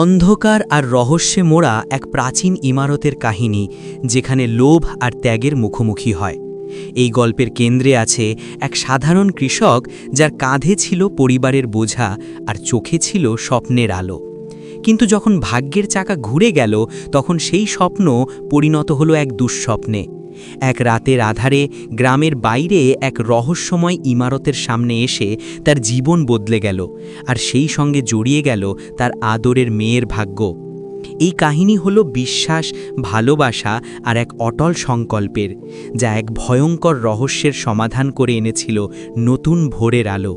অন্ধকার আর রহস্যে মোড়া এক প্রাচীন ইমারতের কাহিনী, যেখানে লোভ আর ত্যাগের মুখোমুখি হয়। এই গল্পের কেন্দ্রে আছে এক সাধারণ কৃষক, যার কাঁধে ছিল পরিবারের বোঝা আর চোখে ছিল স্বপ্নের আলো। কিন্তু যখন ভাগ্যের চাকা ঘুরে গেল, তখন সেই স্বপ্ন পরিণত হলো এক দুঃস্বপ্নে। এক রাতের আধারে গ্রামের বাইরে এক রহস্যময় ইমারতের সামনে এসে তার জীবন বদলে গেল, আর সেই সঙ্গে জড়িয়ে গেল তার আদরের মেয়ের ভাগ্য। এই কাহিনী হলো বিশ্বাস, ভালোবাসা আর এক অটল সংকল্পের, যা এক ভয়ঙ্কর রহস্যের সমাধান করে এনেছিল নতুন ভোরের আলো।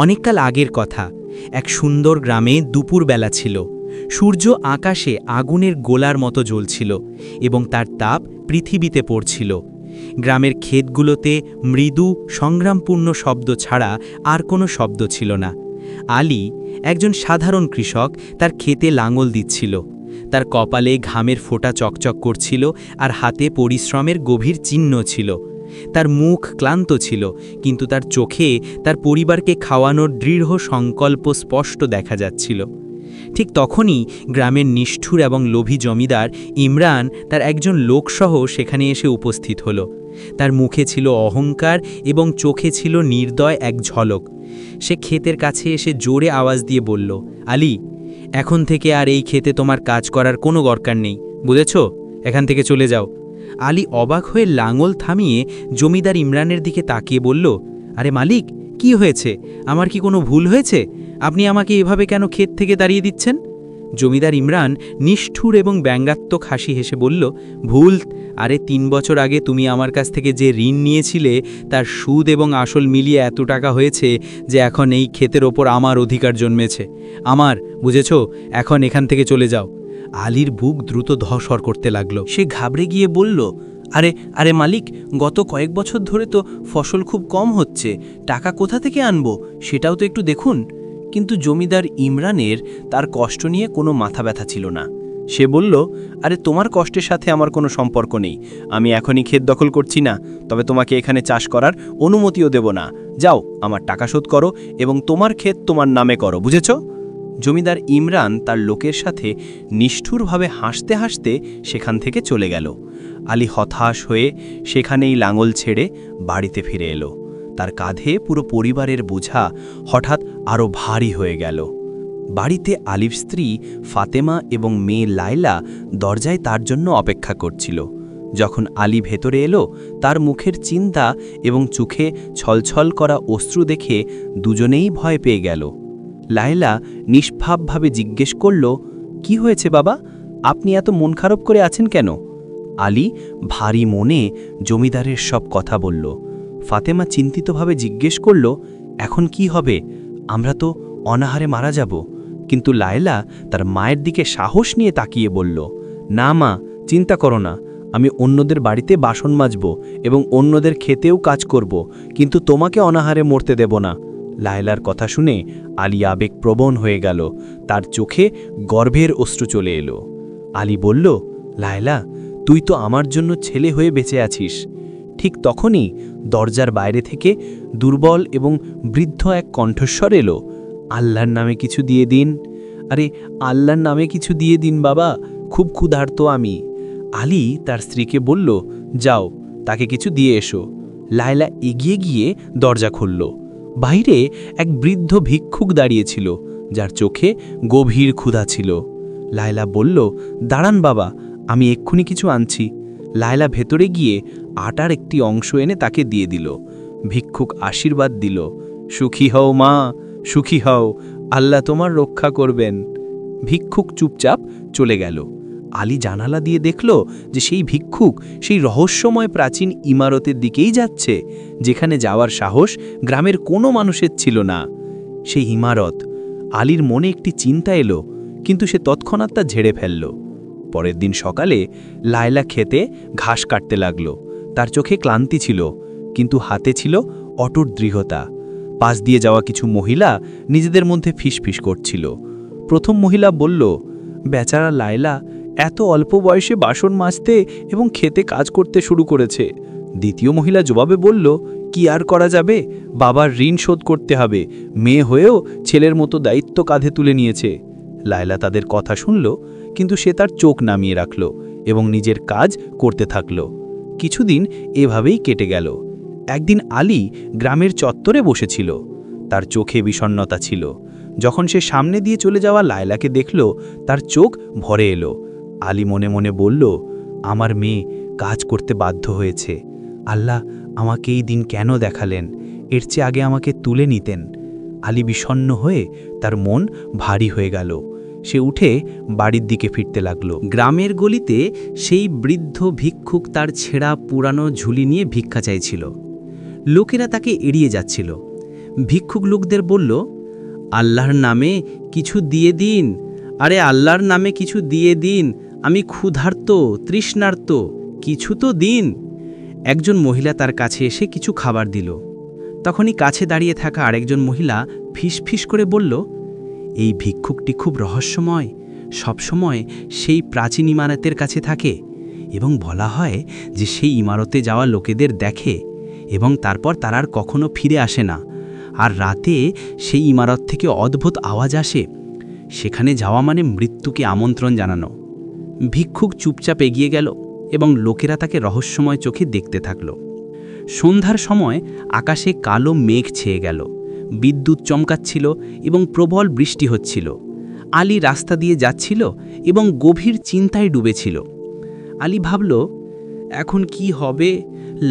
অনেককাল আগের কথা, এক সুন্দর গ্রামে দুপুরবেলা ছিল। সূর্য আকাশে আগুনের গোলার মতো জ্বলছিল এবং তার তাপ পৃথিবীতে পড়ছিল। গ্রামের ক্ষেতগুলোতে মৃদু সংগ্রামপূর্ণ শব্দ ছাড়া আর কোনো শব্দ ছিল না। আলী, একজন সাধারণ কৃষক, তার ক্ষেতে লাঙল দিচ্ছিল। তার কপালে ঘামের ফোঁটা চকচক করছিল আর হাতে পরিশ্রমের গভীর চিহ্ন ছিল। তার মুখ ক্লান্ত ছিল, কিন্তু তার চোখে তার পরিবারকে খাওয়ানোর দৃঢ় সংকল্প স্পষ্ট দেখা যাচ্ছিল। ঠিক তখনই গ্রামের নিষ্ঠুর এবং লোভী জমিদার ইমরান তার একজন লোকসহ সেখানে এসে উপস্থিত হল। তার মুখে ছিল অহংকার এবং চোখে ছিল নির্দয় এক ঝলক। সে ক্ষেতের কাছে এসে জোরে আওয়াজ দিয়ে বলল, আলী, এখন থেকে আর এই ক্ষেতে তোমার কাজ করার কোনো দরকার নেই, বুঝেছ? এখান থেকে চলে যাও। আলী অবাক হয়ে লাঙল থামিয়ে জমিদার ইমরানের দিকে তাকিয়ে বলল, আরে মালিক, কি হয়েছে? আমার কি কোনো ভুল হয়েছে? আপনি আমাকে এভাবে কেন ক্ষেত থেকে তাড়িয়ে দিচ্ছেন? জমিদার ইমরান নিষ্ঠুর এবং ব্যঙ্গাত্মক হাসি হেসে বলল, ভুল? আরে ৩ বছর আগে তুমি আমার কাছ থেকে যে ঋণ নিয়েছিলে, তার সুদ এবং আসল মিলিয়ে এত টাকা হয়েছে যে এখন এই ক্ষেতের ওপর আমার অধিকার জন্মেছে। আমার, বুঝেছ? এখন এখান থেকে চলে যাও। আলীর বুক দ্রুত ধড়ফড় করতে লাগলো। সে ঘাবড়ে গিয়ে বলল, আরে আরে মালিক, গত কয়েক বছর ধরে তো ফসল খুব কম হচ্ছে, টাকা কোথা থেকে আনবো সেটাও তো একটু দেখুন। কিন্তু জমিদার ইমরানের তার কষ্ট নিয়ে কোনো মাথা ব্যথা ছিল না। সে বলল, আরে তোমার কষ্টের সাথে আমার কোনো সম্পর্ক নেই। আমি এখনই ক্ষেত দখল করছি না, তবে তোমাকে এখানে চাষ করার অনুমতিও দেব না। যাও, আমার টাকা শোধ করো এবং তোমার ক্ষেত তোমার নামে করো, বুঝেছ? জমিদার ইমরান তার লোকের সাথে নিষ্ঠুরভাবে হাসতে হাসতে সেখান থেকে চলে গেল। আলী হতাশ হয়ে সেখানেই লাঙল ছেড়ে বাড়িতে ফিরে এলো। তার কাঁধে পুরো পরিবারের বোঝা হঠাৎ আরও ভারী হয়ে গেল। বাড়িতে আলীর স্ত্রী ফাতেমা এবং মেয়ে লায়লা দরজায় তার জন্য অপেক্ষা করছিল। যখন আলী ভেতরে এলো, তার মুখের চিন্তা এবং চোখে ছলছল করা অশ্রু দেখে দুজনেই ভয় পেয়ে গেল। লায়লা নিষ্পাপভাবে জিজ্ঞেস করল, কি হয়েছে বাবা? আপনি এত মন খারাপ করে আছেন কেন? আলী ভারী মনে জমিদারের সব কথা বলল। ফাতেমা চিন্তিতভাবে জিজ্ঞেস করল, এখন কি হবে? আমরা তো অনাহারে মারা যাব। কিন্তু লায়লা তার মায়ের দিকে সাহস নিয়ে তাকিয়ে বলল, না মা, চিন্তা করো না। আমি অন্যদের বাড়িতে বাসন মাজব এবং অন্যদের খেতেও কাজ করব, কিন্তু তোমাকে অনাহারে মরতে দেব না। লায়লার কথা শুনে আলী আবেগপ্রবণ হয়ে গেল। তার চোখে গর্ভের অশ্রু চলে এলো। আলী বলল, লায়লা, তুই তো আমার জন্য ছেলে হয়ে বেঁচে আছিস। ঠিক তখনই দরজার বাইরে থেকে দুর্বল এবং বৃদ্ধ এক কণ্ঠস্বর এলো, আল্লাহর নামে কিছু দিয়ে দিন। আরে আল্লাহর নামে কিছু দিয়ে দিন বাবা, খুব ক্ষুধার্ত আমি। আলী তার স্ত্রীকে বলল, যাও, তাকে কিছু দিয়ে এসো। লায়লা এগিয়ে গিয়ে দরজা খুলল। বাইরে এক বৃদ্ধ ভিক্ষুক দাঁড়িয়েছিল, যার চোখে গভীর ক্ষুধা ছিল। লায়লা বলল, দাঁড়ান বাবা, আমি এক্ষুনি কিছু আনছি। লায়লা ভেতরে গিয়ে আটার একটি অংশ এনে তাকে দিয়ে দিল। ভিক্ষুক আশীর্বাদ দিল, সুখী হও মা, সুখী হও, আল্লাহ তোমার রক্ষা করবেন। ভিক্ষুক চুপচাপ চলে গেল। আলী জানালা দিয়ে দেখল যে সেই ভিক্ষুক সেই রহস্যময় প্রাচীন ইমারতের দিকেই যাচ্ছে, যেখানে যাওয়ার সাহস গ্রামের কোনো মানুষের ছিল না। সেই ইমারত। আলীর মনে একটি চিন্তা এলো, কিন্তু সে তৎক্ষণাৎ তা ঝেড়ে ফেলল। পরের দিন সকালে লায়লা খেতে ঘাস কাটতে লাগল। তার চোখে ক্লান্তি ছিল, কিন্তু হাতে ছিল অটুট দৃঢ়তা। পাশ দিয়ে যাওয়া কিছু মহিলা নিজেদের মধ্যে ফিসফিস করছিল। প্রথম মহিলা বলল, বেচারা লায়লা এত অল্প বয়সে বাসন মাজতে এবং খেতে কাজ করতে শুরু করেছে। দ্বিতীয় মহিলা জবাবে বলল, কি আর করা যাবে, বাবার ঋণ শোধ করতে হবে, মেয়ে হয়েও ছেলের মতো দায়িত্ব কাঁধে তুলে নিয়েছে। লায়লা তাদের কথা শুনল, কিন্তু সে তার চোখ নামিয়ে রাখল এবং নিজের কাজ করতে থাকল। কিছুদিন এভাবেই কেটে গেল। একদিন আলী গ্রামের চত্বরে বসেছিল। তার চোখে বিষণ্ণতা ছিল। যখন সে সামনে দিয়ে চলে যাওয়া লায়লাকে দেখল, তার চোখ ভরে এলো। আলী মনে মনে বলল, আমার মেয়ে কাজ করতে বাধ্য হয়েছে। আল্লাহ আমাকে এই দিন কেন দেখালেন? এর চেয়ে আগে আমাকে তুলে নিতেন। আলী বিষণ্ণ হয়ে তার মন ভারী হয়ে গেল। সে উঠে বাড়ির দিকে ফিরতে লাগল। গ্রামের গলিতে সেই বৃদ্ধ ভিক্ষুক তার ছেঁড়া পুরানো ঝুলি নিয়ে ভিক্ষা চাইছিল। লোকেরা তাকে এড়িয়ে যাচ্ছিল। ভিক্ষুক লোকদের বলল, আল্লাহর নামে কিছু দিয়ে দিন, আরে আল্লাহর নামে কিছু দিয়ে দিন, আমি ক্ষুধার্ত তৃষ্ণার্ত, কিছু তো দিন। একজন মহিলা তার কাছে এসে কিছু খাবার দিল। তখনই কাছে দাঁড়িয়ে থাকা আরেকজন মহিলা ফিসফিস করে বলল, এই ভিক্ষুকটি খুব রহস্যময়, সবসময় সেই প্রাচীন ইমারতের কাছে থাকে এবং বলা হয় যে সেই ইমারতে যাওয়া লোকেদের দেখে এবং তারপর তারা আর কখনো ফিরে আসে না। আর রাতে সেই ইমারত থেকে অদ্ভুত আওয়াজ আসে। সেখানে যাওয়া মানে মৃত্যুকে আমন্ত্রণ জানানো। ভিক্ষুক চুপচাপ এগিয়ে গেল এবং লোকেরা তাকে রহস্যময় চোখে দেখতে থাকল। সন্ধ্যার সময় আকাশে কালো মেঘ ছেয়ে গেল, বিদ্যুৎ চমকাচ্ছিল এবং প্রবল বৃষ্টি হচ্ছিল। আলী রাস্তা দিয়ে যাচ্ছিল এবং গভীর চিন্তায় ডুবেছিল। আলী ভাবল, এখন কি হবে?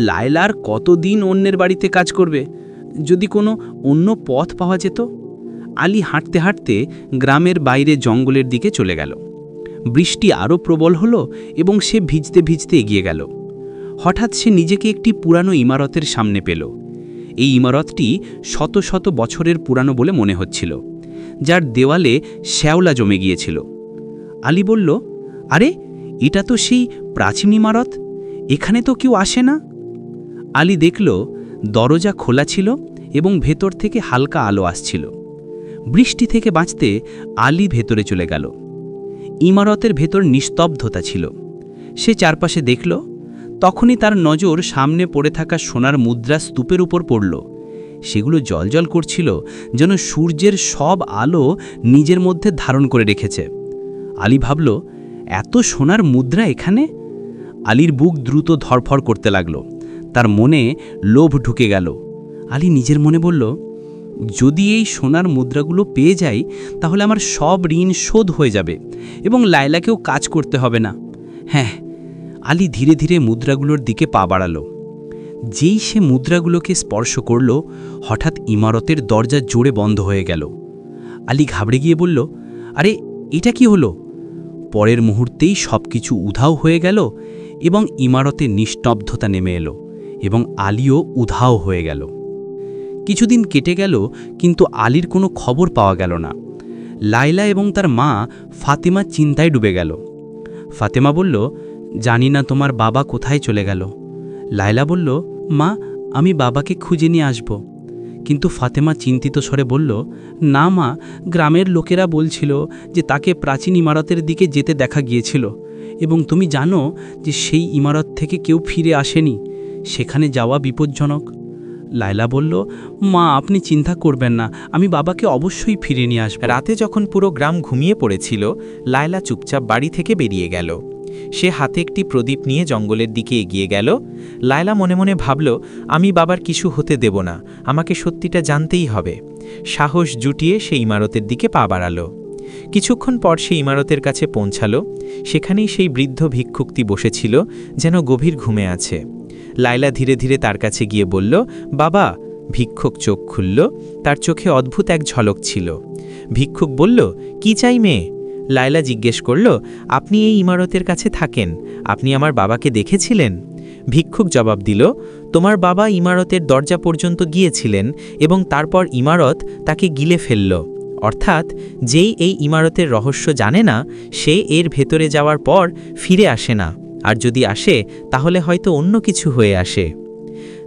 লায়লার কতদিন অন্যের বাড়িতে কাজ করবে? যদি কোনো অন্য পথ পাওয়া যেত। আলী হাঁটতে হাঁটতে গ্রামের বাইরে জঙ্গলের দিকে চলে গেল। বৃষ্টি আরও প্রবল হলো এবং সে ভিজতে ভিজতে এগিয়ে গেল। হঠাৎ সে নিজেকে একটি পুরানো ইমারতের সামনে পেল। এই ইমারতটি শত শত বছরের পুরানো বলে মনে হচ্ছিল, যার দেওয়ালে শ্যাওলা জমে গিয়েছিল। আলী বলল, আরে এটা তো সেই প্রাচীন ইমারত, এখানে তো কেউ আসে না। আলী দেখল দরজা খোলা ছিল এবং ভেতর থেকে হালকা আলো আসছিল। বৃষ্টি থেকে বাঁচতে আলী ভেতরে চলে গেল। ইমারতের ভেতর নিস্তব্ধতা ছিল। সে চারপাশে দেখল। তখনই তার নজর সামনে পড়ে থাকা সোনার মুদ্রা স্তূপের উপর পড়ল। সেগুলো জ্বলজ্বল করছিল, যেন সূর্যের সব আলো নিজের মধ্যে ধারণ করে রেখেছে। আলী ভাবল, এত সোনার মুদ্রা এখানে? আলীর বুক দ্রুত ধড়ফড় করতে লাগল। তার মনে লোভ ঢুকে গেল। আলী নিজের মনে বলল, যদি এই সোনার মুদ্রাগুলো পেয়ে যাই তাহলে আমার সব ঋণ শোধ হয়ে যাবে এবং লায়লাকেও কাজ করতে হবে না। হ্যাঁ, আলী ধীরে ধীরে মুদ্রাগুলোর দিকে পা বাড়াল। যেই সে মুদ্রাগুলোকে স্পর্শ করল, হঠাৎ ইমারতের দরজা জোরে বন্ধ হয়ে গেল। আলী ঘাবড়ে গিয়ে বলল, আরে এটা কি হলো? পরের মুহূর্তেই সব কিছু উধাও হয়ে গেল এবং ইমারতে নিস্তব্ধতা নেমে এলো এবং আলীও উধাও হয়ে গেল। কিছুদিন কেটে গেল, কিন্তু আলীর কোনো খবর পাওয়া গেল না। লায়লা এবং তার মা ফাতেমা চিন্তায় ডুবে গেল। ফাতেমা বলল, জানি না তোমার বাবা কোথায় চলে গেল। লায়লা বলল, মা আমি বাবাকে খুঁজে নিয়ে আসব। কিন্তু ফাতেমা চিন্তিত স্বরে বলল, না মা, গ্রামের লোকেরা বলছিল যে তাকে প্রাচীন ইমারতের দিকে যেতে দেখা গিয়েছিল এবং তুমি জানো যে সেই ইমারত থেকে কেউ ফিরে আসেনি। সেখানে যাওয়া বিপজ্জনক। লায়লা বলল, মা আপনি চিন্তা করবেন না, আমি বাবাকে অবশ্যই ফিরিয়ে নিয়ে আসব। রাতে যখন পুরো গ্রাম ঘুমিয়ে পড়েছিল, লায়লা চুপচাপ বাড়ি থেকে বেরিয়ে গেল। সে হাতে একটি প্রদীপ নিয়ে জঙ্গলের দিকে এগিয়ে গেল। লায়লা মনে মনে ভাবল, আমি বাবার কিছু হতে দেব না, আমাকে সত্যিটা জানতেই হবে। সাহস জুটিয়ে সে ইমারতের দিকে পা বাড়াল। কিছুক্ষণ পর সে ইমারতের কাছে পৌঁছাল। সেখানেই সেই বৃদ্ধ ভিক্ষুকটি বসেছিল, যেন গভীর ঘুমে আছে। লায়লা ধীরে ধীরে তার কাছে গিয়ে বলল, বাবা। ভিক্ষুক চোখ খুলল। তার চোখে অদ্ভুত এক ঝলক ছিল। ভিক্ষুক বলল, কি চাই মেয়ে? লায়লা জিজ্ঞেস করল, আপনি এই ইমারতের কাছে থাকেন, আপনি আমার বাবাকে দেখেছিলেন? ভিক্ষুক জবাব দিল, তোমার বাবা ইমারতের দরজা পর্যন্ত গিয়েছিলেন এবং তারপর ইমারত তাকে গিলে ফেলল। অর্থাৎ যেই এই ইমারতের রহস্য জানে না, সে এর ভেতরে যাওয়ার পর ফিরে আসে না, আর যদি আসে তাহলে হয়তো অন্য কিছু হয়ে আসে।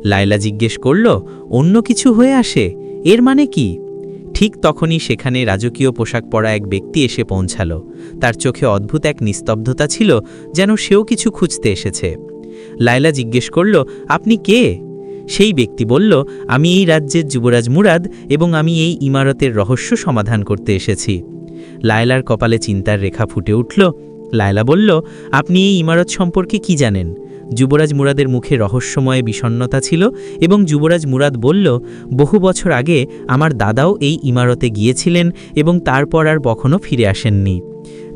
লায়লা জিজ্ঞেস করল, অন্য কিছু হয়ে আসে, এর মানে কি? ঠিক তখনই সেখানে রাজকীয় পোশাক পরা এক ব্যক্তি এসে পৌঁছাল। তার চোখে অদ্ভুত এক নিস্তব্ধতা ছিল, যেন সেও কিছু খুঁজতে এসেছে। লায়লা জিজ্ঞেস করল, আপনি কে? সেই ব্যক্তি বলল, আমি এই রাজ্যের যুবরাজ মুরাদ এবং আমি এই ইমারতের রহস্য সমাধান করতে এসেছি। লায়লার কপালে চিন্তার রেখা ফুটে উঠল। লায়লা বলল, আপনি এই ইমারত সম্পর্কে কি জানেন? যুবরাজ মুরাদের মুখে রহস্যময় বিষণ্ণতা ছিল এবং যুবরাজ মুরাদ বলল, বহু বছর আগে আমার দাদাও এই ইমারতে গিয়েছিলেন এবং তারপর আর কখনো ফিরে আসেননি।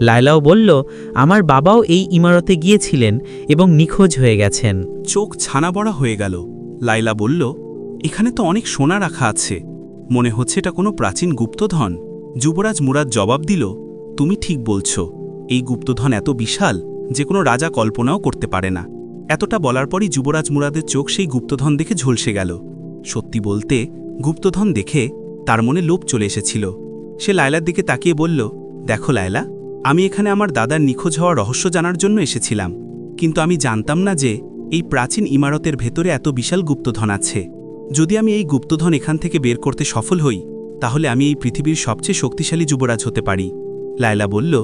লায়লাও বলল, আমার বাবাও এই ইমারতে গিয়েছিলেন এবং নিখোঁজ হয়ে গেছেন। চোখ ছানা বড়া হয়ে গেল। লায়লা বলল, এখানে তো অনেক সোনা রাখা আছে, মনে হচ্ছে এটা কোনো প্রাচীন গুপ্তধন। যুবরাজ মুরাদ জবাব দিল, তুমি ঠিক বলছো, এই গুপ্তধন এত বিশাল যে কোনো রাজা কল্পনাও করতে পারে না। এতটা বলার পরই যুবরাজ মুরাদের চোখ সেই গুপ্তধন দেখে ঝলসে গেল। সত্যি বলতে গুপ্তধন দেখে তার মনে লোভ চলে এসেছিল। সে লায়লার দিকে তাকিয়ে বলল, দেখো লায়লা, আমি এখানে আমার দাদার নিখোঁজ হওয়ার রহস্য জানার জন্য এসেছিলাম, কিন্তু আমি জানতাম না যে এই প্রাচীন ইমারতের ভেতরে এত বিশাল গুপ্তধন আছে। যদি আমি এই গুপ্তধন এখান থেকে বের করতে সফল হই, তাহলে আমি এই পৃথিবীর সবচেয়ে শক্তিশালী যুবরাজ হতে পারি। লায়লা বলল,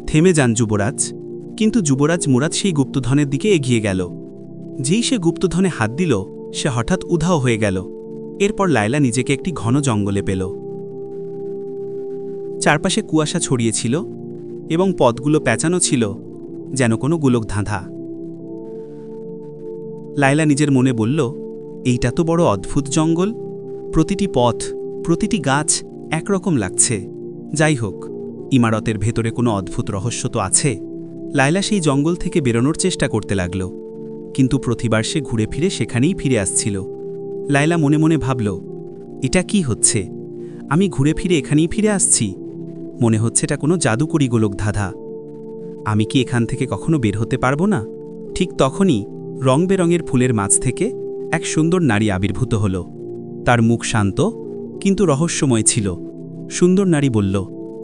থেমে যান যুবরাজ। কিন্তু যুবরাজ মুরাদ সেই গুপ্তধনের দিকে এগিয়ে গেল। যেই সে গুপ্তধনে হাত দিল, সে হঠাৎ উধাও হয়ে গেল। এরপর লায়লা নিজেকে একটি ঘন জঙ্গলে পেল। চারপাশে কুয়াশা ছড়িয়েছিল এবং পথগুলো পেঁচানো ছিল যেন কোনো গোলক ধাঁধা। লায়লা নিজের মনে বলল, এইটা তো বড় অদ্ভুত জঙ্গল, প্রতিটি পথ, প্রতিটি গাছ একরকম লাগছে। যাই হোক, ইমারতের ভেতরে কোনো অদ্ভুত রহস্য তো আছে। লায়লা সেই জঙ্গল থেকে বেরোনোর চেষ্টা করতে লাগল, কিন্তু প্রতিবার সে ঘুরে ফিরে সেখানেই ফিরে আসছিল। লায়লা মনে মনে ভাবল, এটা কি হচ্ছে? আমি ঘুরে ফিরে এখানেই ফিরে আসছি। মনে হচ্ছে এটা কোনো জাদুকরি গোলক ধাঁধা। আমি কি এখান থেকে কখনো বের হতে পারবো না? ঠিক তখনই রং বেরঙের ফুলের মাঝ থেকে এক সুন্দর নারী আবির্ভূত হল। তার মুখ শান্ত কিন্তু রহস্যময় ছিল। সুন্দর নারী বলল,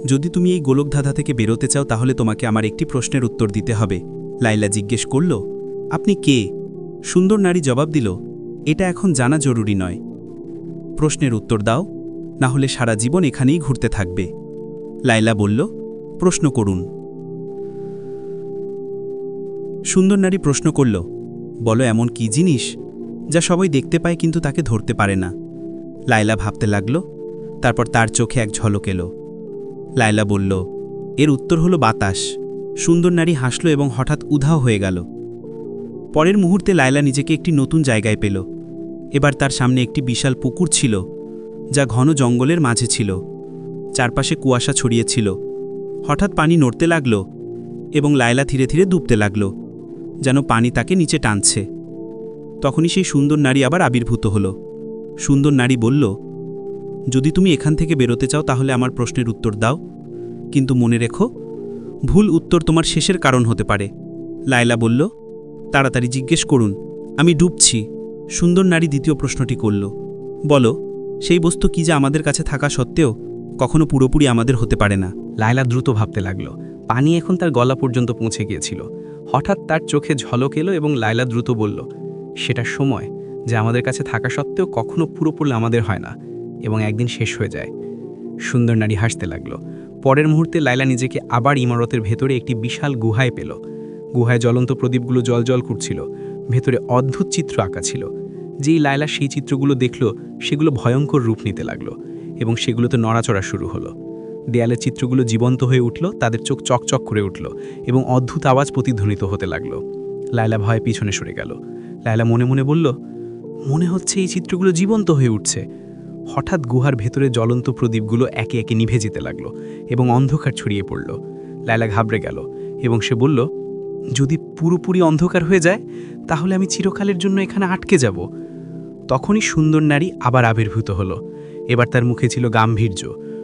যদি তুমি এই গোলক ধাঁধা থেকে বেরোতে চাও তাহলে তোমাকে আমার একটি প্রশ্নের উত্তর দিতে হবে। লায়লা জিজ্ঞেস করল, আপনি কে? সুন্দর নারী জবাব দিল, এটা এখন জানা জরুরি নয়। প্রশ্নের উত্তর দাও, না হলে সারা জীবন এখানেই ঘুরতে থাকবে। লায়লা বলল, প্রশ্ন করুন। সুন্দর নারী প্রশ্ন করল, বলো এমন কি জিনিস যা সবাই দেখতে পায় কিন্তু তাকে ধরতে পারে না? লায়লা ভাবতে লাগল। তারপর তার চোখে এক ঝলক এলো। লায়লা বলল, এর উত্তর হলো বাতাস। সুন্দর নারী হাসল এবং হঠাৎ উধাও হয়ে গেল। পরের মুহূর্তে লায়লা নিজেকে একটি নতুন জায়গায় পেল। এবার তার সামনে একটি বিশাল পুকুর ছিল, যা ঘন জঙ্গলের মাঝে ছিল। চারপাশে কুয়াশা ছড়িয়েছিল। হঠাৎ পানি নড়তে লাগল এবং লায়লা ধীরে ধীরে ডুবতে লাগল, যেন পানি তাকে নিচে টানছে। তখনই সেই সুন্দর নারী আবার আবির্ভূত হল। সুন্দর নারী বলল, যদি তুমি এখান থেকে বেরোতে চাও তাহলে আমার প্রশ্নের উত্তর দাও, কিন্তু মনে রেখো, ভুল উত্তর তোমার শেষের কারণ হতে পারে। লায়লা বলল, তাড়াতাড়ি জিজ্ঞেস করুন, আমি ডুবছি। সুন্দর নারী দ্বিতীয় প্রশ্নটি করল, বলো, সেই বস্তু কি যা আমাদের কাছে থাকা সত্ত্বেও কখনো পুরোপুরি আমাদের হতে পারে না? লায়লা দ্রুত ভাবতে লাগল। পানি এখন তার গলা পর্যন্ত পৌঁছে গিয়েছিল। হঠাৎ তার চোখে ঝলক এলো এবং লায়লা দ্রুত বলল, সেটা সময়, যা আমাদের কাছে থাকা সত্ত্বেও কখনো পুরোপুরি আমাদের হয় না এবং একদিন শেষ হয়ে যায়। সুন্দর নারী হাসতে লাগল। পরের মুহূর্তে লায়লা নিজেকে আবার ইমারতের ভেতরে একটি বিশাল গুহায় পেল। গুহায় জ্বলন্ত প্রদীপগুলো জলজল করছিল। ভেতরে অদ্ভুত চিত্র আঁকা ছিল। যেই লায়লা সেই চিত্রগুলো দেখল, সেগুলো ভয়ঙ্কর রূপ নিতে লাগলো এবং সেগুলোতে নড়াচড়া শুরু হলো। দেয়ালের চিত্রগুলো জীবন্ত হয়ে উঠল, তাদের চোখ চকচক করে উঠল এবং অদ্ভুত আওয়াজ প্রতিধ্বনিত হতে লাগল। লায়লা ভয়ে পিছনে সরে গেল। লায়লা মনে মনে বলল, মনে হচ্ছে এই চিত্রগুলো জীবন্ত হয়ে উঠছে। হঠাৎ গুহার ভেতরে জ্বলন্ত প্রদীপগুলো একে একে নিভে যেতে লাগলো এবং অন্ধকার ছড়িয়ে পড়ল। লায়লা ঘাবড়ে গেল এবং সে বলল, যদি পুরোপুরি অন্ধকার হয়ে যায় তাহলে আমি চিরকালের জন্য এখানে আটকে যাব। তখনই সুন্দর নারী আবার আবির্ভূত হলো। এবার তার মুখে ছিল গাম্ভীর্য।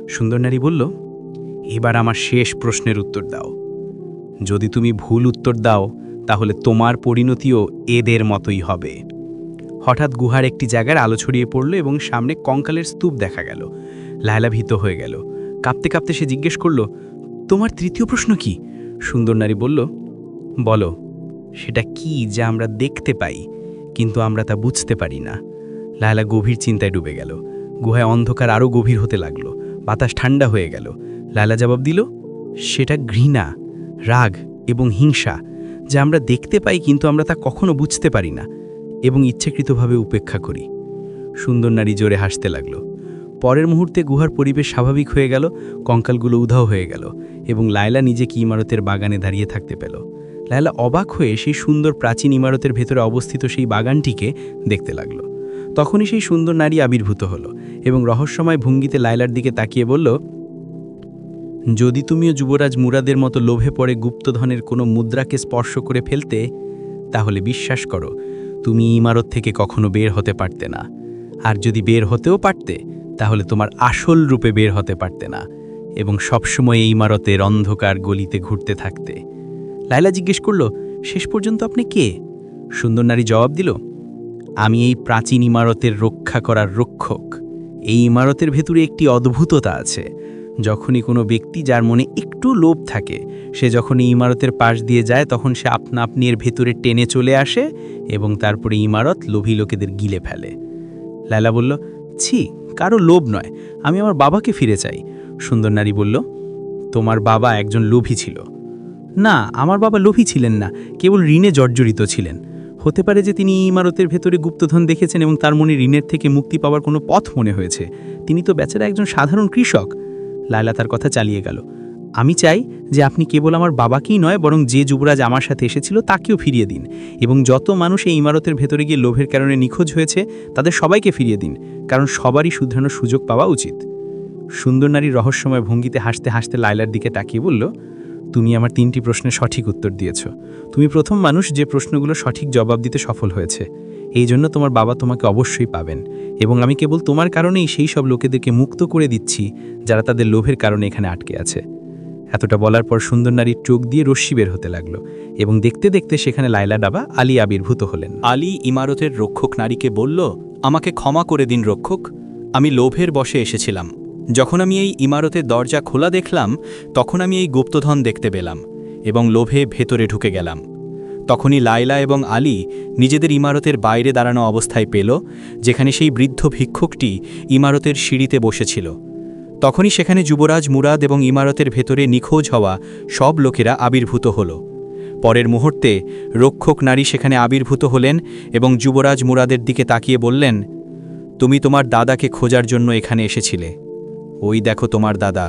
সুন্দর নারী বলল, এবার আমার শেষ প্রশ্নের উত্তর দাও। যদি তুমি ভুল উত্তর দাও তাহলে তোমার পরিণতিও এদের মতোই হবে। হঠাৎ গুহার একটি জায়গার আলো ছড়িয়ে পড়ল এবং সামনে কঙ্কালের স্তূপ দেখা গেল। লায়লা ভীত হয়ে গেল। কাঁপতে কাঁপতে সে জিজ্ঞেস করল, তোমার তৃতীয় প্রশ্ন কি? সুন্দর নারী বলল, বলো, সেটা কি যা আমরা দেখতে পাই কিন্তু আমরা তা বুঝতে পারি না? লায়লা গভীর চিন্তায় ডুবে গেল। গুহায় অন্ধকার আরও গভীর হতে লাগলো। বাতাস ঠান্ডা হয়ে গেল। লায়লা জবাব দিল, সেটা ঘৃণা, রাগ এবং হিংসা, যা আমরা দেখতে পাই কিন্তু আমরা তা কখনো বুঝতে পারি না এবং ইচ্ছাকৃতভাবে উপেক্ষা করি। সুন্দর নারী জোরে হাসতে লাগল। পরের মুহূর্তে গুহার পরিবেশ স্বাভাবিক হয়ে গেল, কঙ্কালগুলো উধাও হয়ে গেল এবং লায়লা নিজেকে ইমারতের বাগানে দাঁড়িয়ে থাকতে পেল। লায়লা অবাক হয়ে সেই সুন্দর প্রাচীন ইমারতের ভেতরে অবস্থিত সেই বাগানটিকে দেখতে লাগলো। তখনই সেই সুন্দর নারী আবির্ভূত হলো এবং রহস্যময় ভঙ্গিতে লায়লার দিকে তাকিয়ে বলল, যদি তুমিও যুবরাজ মুরাদের মতো লোভে পড়ে গুপ্তধনের কোনো মুদ্রাকে স্পর্শ করে ফেলতে, তাহলে বিশ্বাস করো তুমি ইমারত থেকে কখনো বের হতে পারতে না। আর যদি বের হতেও পারতে, তাহলে তোমার আসল রূপে বের হতে পারতে না এবং সবসময় এই ইমারতের অন্ধকার গলিতে ঘুরতে থাকতে। লায়লা জিজ্ঞেস করল, শেষ পর্যন্ত আপনি কে? সুন্দর নারী জবাব দিল, আমি এই প্রাচীন ইমারতের রক্ষা করার রক্ষক। এই ইমারতের ভেতরে একটি অদ্ভুততা আছে। যখনই কোনো ব্যক্তি যার মনে একটু লোভ থাকে, সে যখন এই ইমারতের পাশ দিয়ে যায়, তখন সে আপনা আপনি এর ভেতরে টেনে চলে আসে এবং তারপরে ইমারত লোভী লোকেদের গিলে ফেলে। লায়লা বলল, ছি, কারো লোভ নয়, আমি আমার বাবাকে ফিরে চাই। সুন্দর নারী বলল, তোমার বাবা একজন লোভী ছিল। না, আমার বাবা লোভী ছিলেন না, কেবল ঋণে জর্জরিত ছিলেন। হতে পারে যে তিনি ইমারতের ভেতরে গুপ্তধন দেখেছেন এবং তার মনে ঋণের থেকে মুক্তি পাওয়ার কোনো পথ মনে হয়েছে। তিনি তো বেচারা একজন সাধারণ কৃষক। লায়লা তার কথা চালিয়ে গেল, আমি চাই যে আপনি কেবল আমার বাবাকেই নয়, বরং যে যুবরাজ আমার সাথে এসেছিল তাকেও ফিরিয়ে দিন, এবং যত মানুষ এই ইমারতের ভেতরে গিয়ে লোভের কারণে নিখোঁজ হয়েছে তাদের সবাইকে ফিরিয়ে দিন, কারণ সবারই শুধরানোর সুযোগ পাওয়া উচিত। সুন্দর নারী রহস্যময় ভঙ্গিতে হাসতে হাসতে লায়লার দিকে তাকিয়ে বলল, তুমি আমার 3টি প্রশ্নের সঠিক উত্তর দিয়েছ। তুমি প্রথম মানুষ যে প্রশ্নগুলো সঠিক জবাব দিতে সফল হয়েছে। এই জন্য তোমার বাবা তোমাকে অবশ্যই পাবেন, এবং আমি কেবল তোমার কারণেই সেই সব লোকেদেরকে মুক্ত করে দিচ্ছি যারা তাদের লোভের কারণে এখানে আটকে আছে। এতটা বলার পর সুন্দর নারীর চোখ দিয়ে রশ্মি বের হতে লাগলো এবং দেখতে দেখতে সেখানে লায়লা ডাবা আলী আবির্ভূত হলেন। আলী ইমারতের রক্ষক নারীকে বলল, আমাকে ক্ষমা করে দিন রক্ষক, আমি লোভের বশে এসেছিলাম। যখন আমি এই ইমারতের দরজা খোলা দেখলাম, তখন আমি এই গুপ্তধন দেখতে পেলাম এবং লোভে ভেতরে ঢুকে গেলাম। তখনই লায়লা এবং আলী নিজেদের ইমারতের বাইরে দাঁড়ানো অবস্থায় পেল, যেখানে সেই বৃদ্ধ ভিক্ষুকটি ইমারতের সিঁড়িতে বসেছিল। তখনই সেখানে যুবরাজ মুরাদ এবং ইমারতের ভেতরে নিখোঁজ হওয়া সব লোকেরা আবির্ভূত হল। পরের মুহূর্তে রক্ষক নারী সেখানে আবির্ভূত হলেন এবং যুবরাজ মুরাদের দিকে তাকিয়ে বললেন, তুমি তোমার দাদাকে খোঁজার জন্য এখানে এসেছিলে। ওই দেখো তোমার দাদা,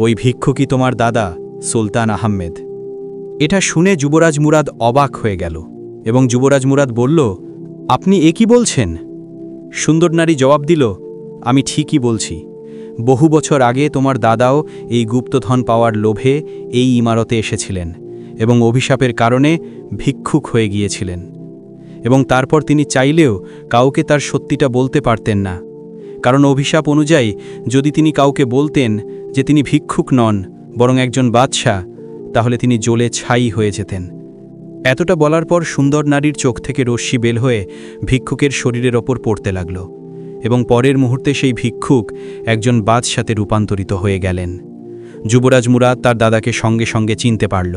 ওই ভিক্ষুকই তোমার দাদা, সুলতান আহমেদ। এটা শুনে যুবরাজ মুরাদ অবাক হয়ে গেল এবং যুবরাজ মুরাদ বলল, আপনি এ কি বলছেন? সুন্দর নারী জবাব দিল, আমি ঠিকই বলছি। বহু বছর আগে তোমার দাদাও এই গুপ্তধন পাওয়ার লোভে এই ইমারতে এসেছিলেন এবং অভিশাপের কারণে ভিক্ষুক হয়ে গিয়েছিলেন, এবং তারপর তিনি চাইলেও কাউকে তার সত্যিটা বলতে পারতেন না, কারণ অভিশাপ অনুযায়ী যদি তিনি কাউকে বলতেন যে তিনি ভিক্ষুক নন বরং একজন বাদশাহ, তাহলে তিনি জ্বলে ছাই হয়ে যেতেন। এতটা বলার পর সুন্দর নারীর চোখ থেকে রশ্মি বের হয়ে ভিক্ষুকের শরীরের ওপর পড়তে লাগল এবং পরের মুহূর্তে সেই ভিক্ষুক একজন বাদশাতে রূপান্তরিত হয়ে গেলেন। যুবরাজ মুরাদ তার দাদাকে সঙ্গে সঙ্গে চিনতে পারল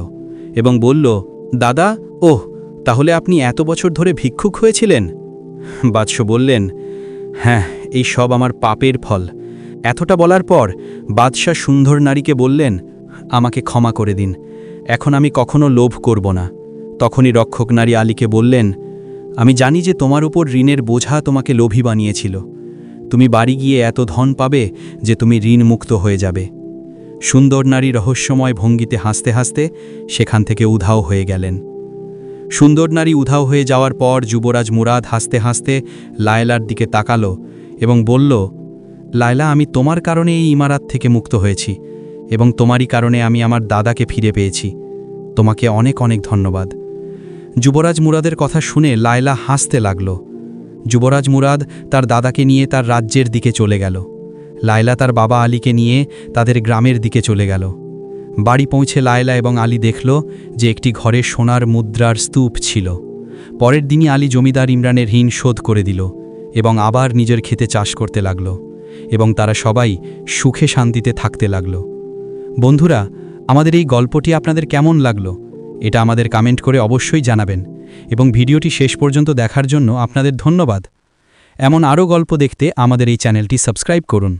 এবং বলল, দাদা, ওহ, তাহলে আপনি এত বছর ধরে ভিক্ষুক হয়েছিলেন? বাদশাহ বললেন, হ্যাঁ, এই সব আমার পাপের ফল। এতটা বলার পর বাদশাহ সুন্দর নারীকে বললেন, আমাকে ক্ষমা করে দিন, এখন আমি কখনো লোভ করব না। তখনই রক্ষক নারী আলীকে বললেন, আমি জানি যে তোমার উপর ঋণের বোঝা তোমাকে লোভী বানিয়েছিল। তুমি বাড়ি গিয়ে এত ধন পাবে যে তুমি ঋণ মুক্ত হয়ে যাবে। সুন্দর নারী রহস্যময় ভঙ্গিতে হাসতে হাসতে সেখান থেকে উধাও হয়ে গেলেন। সুন্দর নারী উধাও হয়ে যাওয়ার পর যুবরাজ মুরাদ হাসতে হাসতে লায়লার দিকে তাকালো এবং বলল, লায়লা, আমি তোমার কারণে এই ইমারত থেকে মুক্ত হয়েছি এবং তোমারই কারণে আমি আমার দাদাকে ফিরে পেয়েছি। তোমাকে অনেক অনেক ধন্যবাদ। যুবরাজ মুরাদের কথা শুনে লায়লা হাসতে লাগল। যুবরাজ মুরাদ তার দাদাকে নিয়ে তার রাজ্যের দিকে চলে গেল। লায়লা তার বাবা আলীকে নিয়ে তাদের গ্রামের দিকে চলে গেল। বাড়ি পৌঁছে লায়লা এবং আলী দেখল যে একটি ঘরে সোনার মুদ্রার স্তূপ ছিল। পরের দিনই আলী জমিদার ইমরানের ঋণ শোধ করে দিল এবং আবার নিজের ক্ষেতে চাষ করতে লাগল এবং তারা সবাই সুখে শান্তিতে থাকতে লাগল। বন্ধুরা, আমাদের এই গল্পটি আপনাদের কেমন লাগলো এটা আমাদের কমেন্ট করে অবশ্যই জানাবেন এবং ভিডিওটি শেষ পর্যন্ত দেখার জন্য আপনাদের ধন্যবাদ। এমন আরও গল্প দেখতে আমাদের এই চ্যানেলটি সাবস্ক্রাইব করুন।